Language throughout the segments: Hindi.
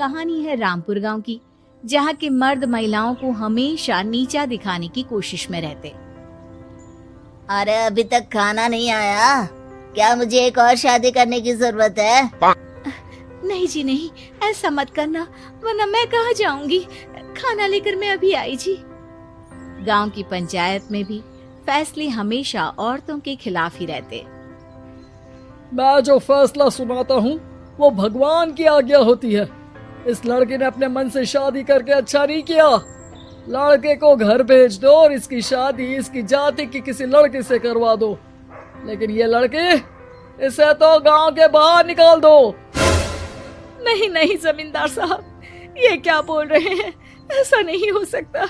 कहानी है रामपुर गांव की, जहां के मर्द महिलाओं को हमेशा नीचा दिखाने की कोशिश में रहते। अरे अभी तक खाना नहीं आया, क्या मुझे एक और शादी करने की जरूरत है? नहीं जी नहीं, ऐसा मत करना, वरना मैं कहाँ जाऊंगी। खाना लेकर मैं अभी आई जी। गांव की पंचायत में भी फैसले हमेशा औरतों के खिलाफ ही रहते। मैं जो फैसला सुनाता हूँ वो भगवान की आज्ञा होती है। इस लड़के ने अपने मन से शादी करके अच्छा नहीं किया। लड़के को घर भेज दो और इसकी शादी इसकी जाति की किसी लड़के से करवा दो, लेकिन ये लड़के, इसे तो गांव के बाहर निकाल दो। नहीं नहीं जमींदार साहब, ये क्या बोल रहे हैं? ऐसा नहीं हो सकता।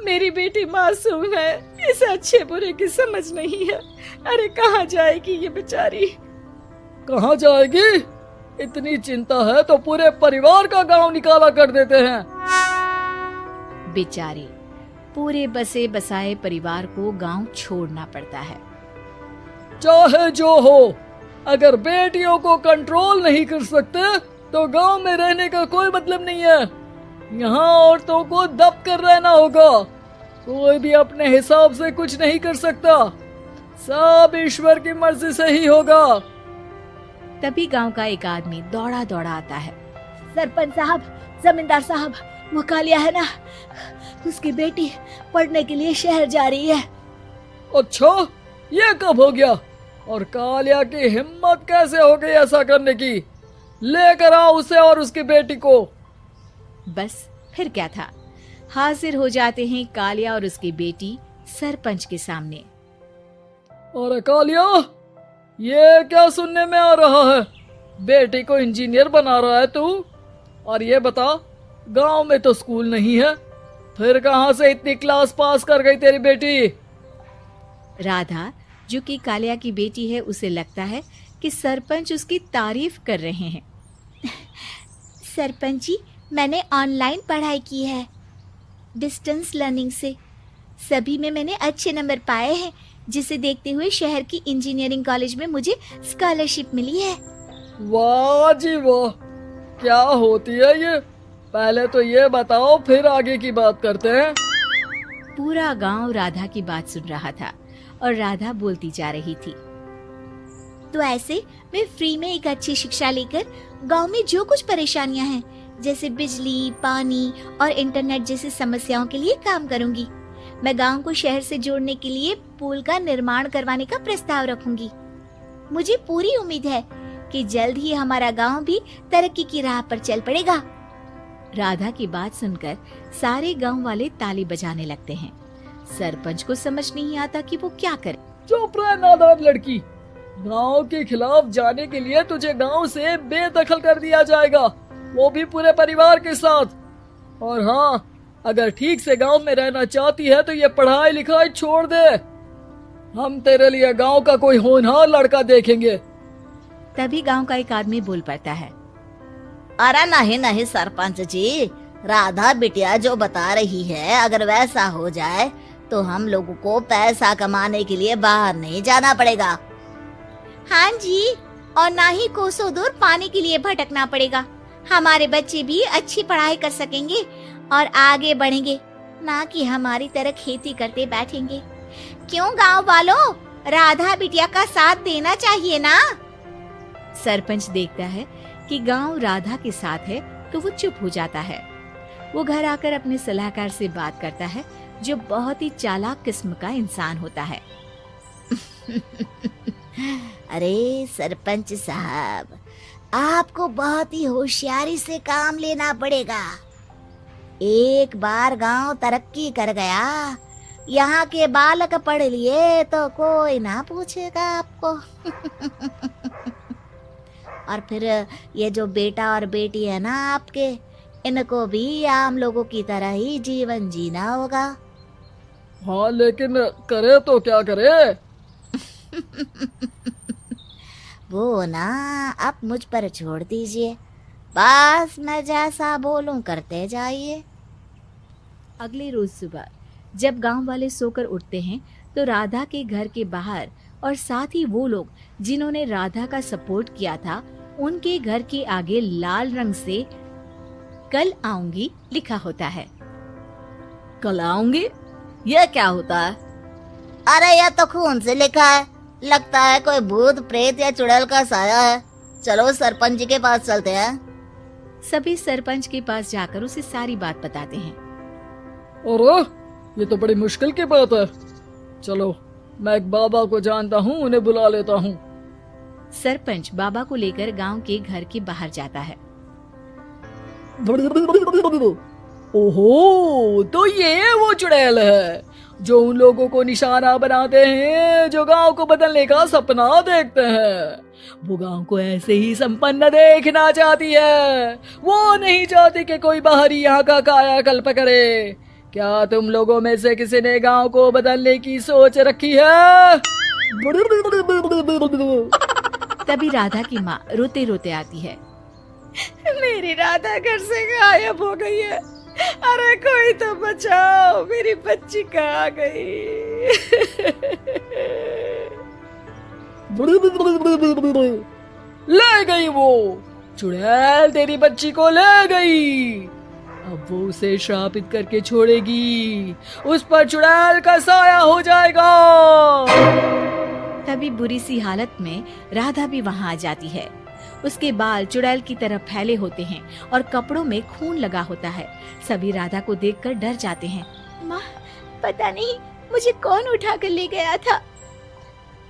मेरी बेटी मासूम है, इसे अच्छे बुरे की समझ नहीं है। अरे कहाँ जाएगी ये बेचारी? कहाँ जाएगी? इतनी चिंता है तो पूरे परिवार का गांव निकाला कर देते हैं। बेचारे पूरे बसे बसाए परिवार को गांव छोड़ना पड़ता है। चाहे जो हो, अगर बेटियों को कंट्रोल नहीं कर सकते तो गांव में रहने का कोई मतलब नहीं है। यहाँ औरतों को दब कर रहना होगा। कोई भी अपने हिसाब से कुछ नहीं कर सकता, सब ईश्वर की मर्जी से ही होगा। तभी गांव का एक आदमी दौड़ा दौड़ा आता है। सरपंच साहब, जमींदार साहब, वो कालिया है ना, उसकी बेटी पढ़ने के लिए शहर जा रही है। अच्छा, ये कब हो गया? और कालिया की हिम्मत कैसे हो गई ऐसा करने की? लेकर आओ उसे और उसकी बेटी को। बस फिर क्या था, हाजिर हो जाते हैं कालिया और उसकी बेटी सरपंच के सामने। अरे कालिया, ये क्या सुनने में आ रहा है? बेटी को इंजीनियर बना रहा है तू? और ये बता, गांव में तो स्कूल नहीं है, फिर कहां से इतनी क्लास पास कर गई तेरी बेटी? राधा, जो कि कालिया की बेटी है, उसे लगता है कि सरपंच उसकी तारीफ कर रहे हैं। सरपंच जी, मैंने ऑनलाइन पढ़ाई की है, डिस्टेंस लर्निंग से। सभी में मैंने अच्छे नंबर पाए हैं, जिसे देखते हुए शहर की इंजीनियरिंग कॉलेज में मुझे स्कॉलरशिप मिली है। वाह जी वाह, क्या होती है ये? पहले तो ये बताओ, फिर आगे की बात करते हैं। पूरा गांव राधा की बात सुन रहा था और राधा बोलती जा रही थी। तो ऐसे मैं फ्री में एक अच्छी शिक्षा लेकर गांव में जो कुछ परेशानियां हैं, जैसे बिजली, पानी और इंटरनेट जैसी समस्याओं के लिए काम करूंगी। मैं गांव को शहर से जोड़ने के लिए पुल का निर्माण करवाने का प्रस्ताव रखूंगी। मुझे पूरी उम्मीद है कि जल्द ही हमारा गांव भी तरक्की की राह पर चल पड़ेगा। राधा की बात सुनकर सारे गांव वाले ताली बजाने लगते हैं। सरपंच को समझ नहीं आता कि वो क्या करे। चुप रह नादान लड़की, गांव के खिलाफ जाने के लिए तुझे गांव से बेदखल कर दिया जाएगा, वो भी पूरे परिवार के साथ। और हाँ, अगर ठीक से गांव में रहना चाहती है तो ये पढ़ाई लिखाई छोड़ दे। हम तेरे लिए गांव का कोई होनहार लड़का देखेंगे। तभी गांव का एक आदमी बोल पड़ता है। अरे नहीं नहीं सरपंच जी, राधा बिटिया जो बता रही है, अगर वैसा हो जाए तो हम लोगों को पैसा कमाने के लिए बाहर नहीं जाना पड़ेगा। हाँ जी, और ना ही कोसों दूर पानी के लिए भटकना पड़ेगा। हमारे बच्चे भी अच्छी पढ़ाई कर सकेंगे और आगे बढ़ेंगे, ना कि हमारी तरह खेती करते बैठेंगे। क्यों गांव वालों, राधा बिटिया का साथ देना चाहिए ना। सरपंच देखता है कि गांव राधा के साथ है तो वो चुप हो जाता है। वो घर आकर अपने सलाहकार से बात करता है, जो बहुत ही चालाक किस्म का इंसान होता है। अरे सरपंच साहब, आपको बहुत ही होशियारी से काम लेना पड़ेगा। एक बार गांव तरक्की कर गया, यहाँ के बालक पढ़ लिए तो कोई ना पूछेगा आपको। और फिर ये जो बेटा और बेटी है ना आपके, इनको भी आम लोगों की तरह ही जीवन जीना होगा। हाँ, लेकिन करे तो क्या करे? वो ना आप मुझ पर छोड़ दीजिए, बस मैं जैसा बोलूं करते जाइए। अगले रोज सुबह जब गांव वाले सोकर उठते हैं तो राधा के घर के बाहर और साथ ही वो लोग जिन्होंने राधा का सपोर्ट किया था, उनके घर के आगे लाल रंग से कल आऊंगी लिखा होता है। कल आऊंगी, यह क्या होता है? अरे यह तो खून से लिखा है, लगता है कोई भूत प्रेत या चुड़ैल का साया है। चलो सरपंच जी के पास चलते हैं। सभी सरपंच के पास जाकर उसे सारी बात बताते हैं। अरे ये तो बड़ी मुश्किल की बात है। चलो मैं एक बाबा को जानता हूँ, उन्हें बुला लेता हूँ। सरपंच बाबा को लेकर गांव के घर के बाहर जाता है। ओहो, तो ये वो चुड़ैल है जो उन लोगों को निशाना बनाते हैं जो गांव को बदलने का सपना देखते हैं। वो गांव को ऐसे ही संपन्न देखना चाहती है, वो नहीं चाहती कि कोई बाहरी यहाँ का कायाकल्प करे। क्या तुम लोगों में से किसी ने गांव को बदलने की सोच रखी है? तभी राधा की माँ रोते रोते आती है। मेरी राधा घर से गायब हो गई है। अरे कोई तो बचाओ, मेरी बच्ची कहाँ गई? ले गई वो चुड़ैल, तेरी बच्ची को ले गई। अब वो उसे श्रापित करके छोड़ेगी, उस पर चुड़ैल का साया हो जाएगा। तभी बुरी सी हालत में राधा भी वहाँ आ जाती है। उसके बाल चुड़ैल की तरह फैले होते हैं और कपड़ों में खून लगा होता है। सभी राधा को देखकर डर जाते हैं। माँ, पता नहीं मुझे कौन उठा कर ले गया था।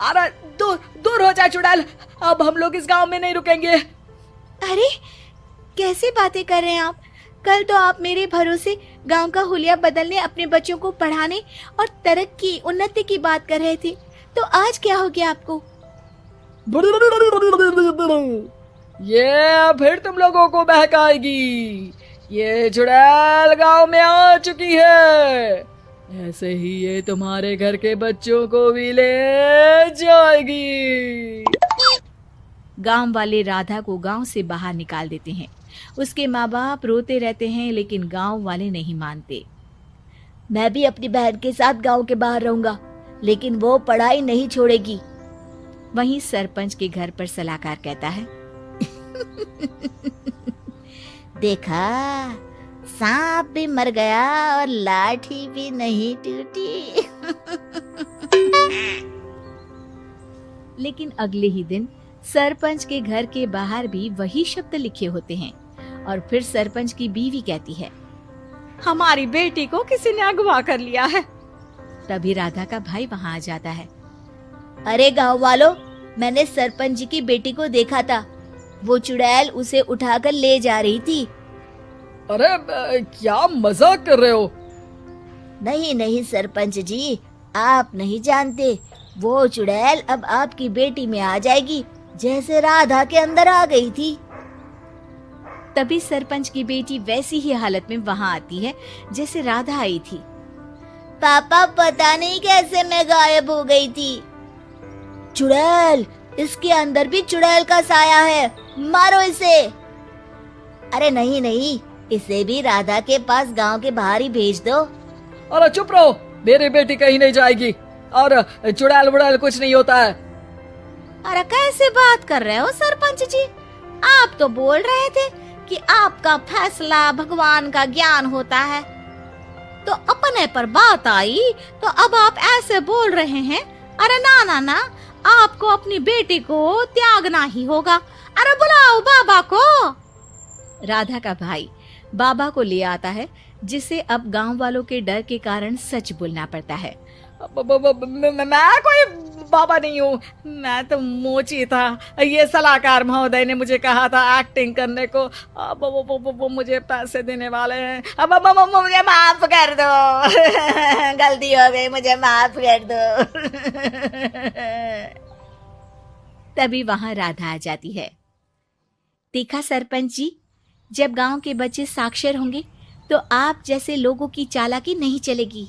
अरे दूर दूर हो जा चुड़ैल, अब हम लोग इस गांव में नहीं रुकेंगे। अरे कैसे बातें कर रहे हैं आप? कल तो आप मेरे भरोसे गांव का हुलिया बदलने, अपने बच्चों को पढ़ाने और तरक्की उन्नति की बात कर रहे थे, तो आज क्या हो गया आपको? ये फिर तुम लोगों को बहकाएगी। ये चुड़ैल गांव में आ चुकी है, ऐसे ही ये तुम्हारे घर के बच्चों को भी ले जाएगी। गांव वाले राधा को गांव से बाहर निकाल देते हैं। उसके माँ बाप रोते रहते हैं, लेकिन गांव वाले नहीं मानते। मैं भी अपनी बहन के साथ गांव के बाहर रहूंगा, लेकिन वो पढ़ाई नहीं छोड़ेगी। वहीं सरपंच के घर पर सलाहकार कहता है। देखा, सांप भी मर गया और लाठी भी नहीं टूटी। लेकिन अगले ही दिन सरपंच के घर के बाहर भी वही शब्द लिखे होते हैं। और फिर सरपंच की बीवी कहती है, हमारी बेटी को किसी ने अगवा कर लिया है। तभी राधा का भाई वहाँ आ जाता है। अरे गांव वालों, मैंने सरपंच जी की बेटी को देखा था। वो चुड़ैल उसे उठाकर ले जा रही थी। अरे क्या मजाक कर रहे हो? नहीं नहीं सरपंच जी, आप नहीं जानते। वो चुड़ैल अब आपकी बेटी में आ जाएगी, जैसे राधा के अंदर आ गई थी। तभी सरपंच की बेटी वैसी ही हालत में वहाँ आती है जैसे राधा आई थी। पापा, पता नहीं कैसे मैं गायब हो गई थी। चुड़ैल, इसके अंदर भी चुड़ैल का साया है, मारो इसे। अरे नहीं नहीं, इसे भी राधा के पास गांव के बाहर ही भेज दो। अरे चुप रहो, मेरी बेटी कहीं नहीं जाएगी और चुड़ैल वुड़ैल कुछ नहीं होता है। अरे कैसे बात कर रहे हो सरपंच जी? आप तो बोल रहे थे कि आपका फैसला भगवान का ज्ञान होता है, तो अपने पर बात आई तो अब आप ऐसे बोल रहे हैं। अरे ना ना ना, आपको अपनी बेटी को त्यागना ही होगा। अरे बुलाओ बाबा को। राधा का भाई बाबा को ले आता है, जिसे अब गांव वालों के डर के कारण सच बोलना पड़ता है। मैं कोई बाबा नहीं हूँ, मैं तो मोची था। ये सलाहकार महोदय ने मुझे कहा था एक्टिंग करने को। अब वो मुझे पैसे देने वाले हैं। अब मुझे माफ कर दो। गलती हो गई, मुझे माफ कर दो। तभी वहां राधा आ जाती है। देखा सरपंच जी, जब गांव के बच्चे साक्षर होंगे तो आप जैसे लोगों की चालाकी नहीं चलेगी।